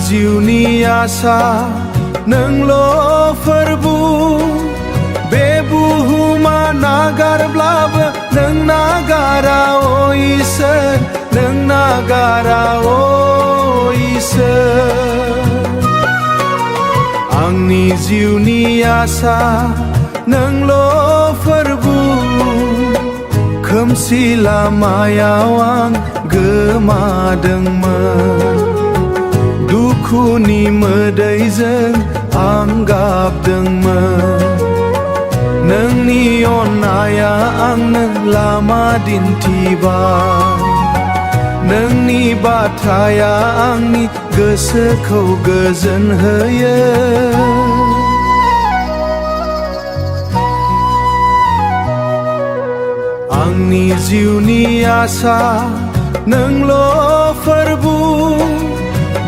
जिउनि आसा नोंल' फोरबु बे बुहुमा नागारब्लाबो नों नागारा इसोर नों नागारा इसोर आंनि जिउनि आसा नोंल' फोरबु खोमसि लामायाव आं गोमादोंमोन दुखुनि मोदैजों आं गाबदोंमोन नोंनि अननाया आंनो लामा दिन्थिबाय नोंनि बाथ्राया आंनि गोसोखौ गोजोन होयो आंनि जिउनि आसा नोंल' फोरबु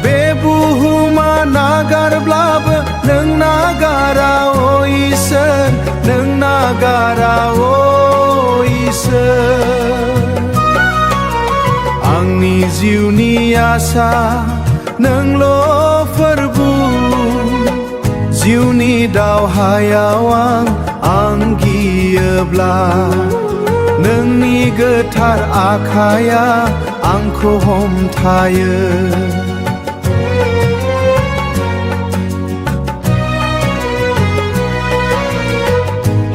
बे बुहुमा नागारब्लाबो नों नागारा इसोर नों नागारा इसोर आंनि जिउनि आसा नोंल' फोरबु जिउनि दावहायाव आं गियोब्ला नोंनि गोथार आखाया आंखौ हमथायो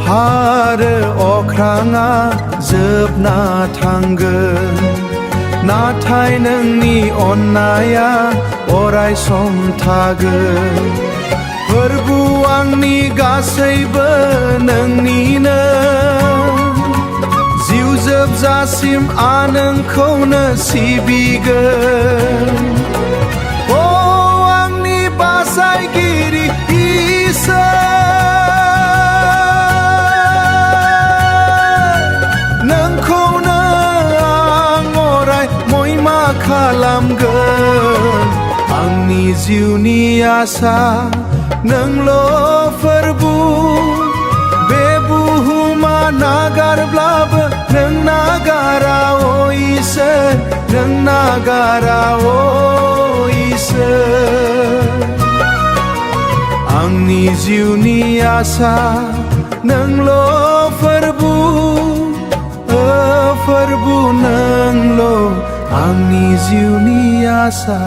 हा आरो अख्राङा जोबना थांगोन नाथाय नोंनि अननाया अराय सम थागोन फोरबु आंनि गासैबो नोंनिनो जिउ जोबजासिम आं नोंखौनो सिबिगोन ओ आंनि बासायगिरि इसोर नोंखौनो आं अराय महिमा खालामगोन आंनि जिउनि आसा नोंल' फोरबु बे बुहुमा नागारब्लाबो नों नागारा इसोर नों नागारा इसोर आंनि जिउनि आसा नोंल' फोरबु फोरबु नोंल' आंनि जिउनि आसा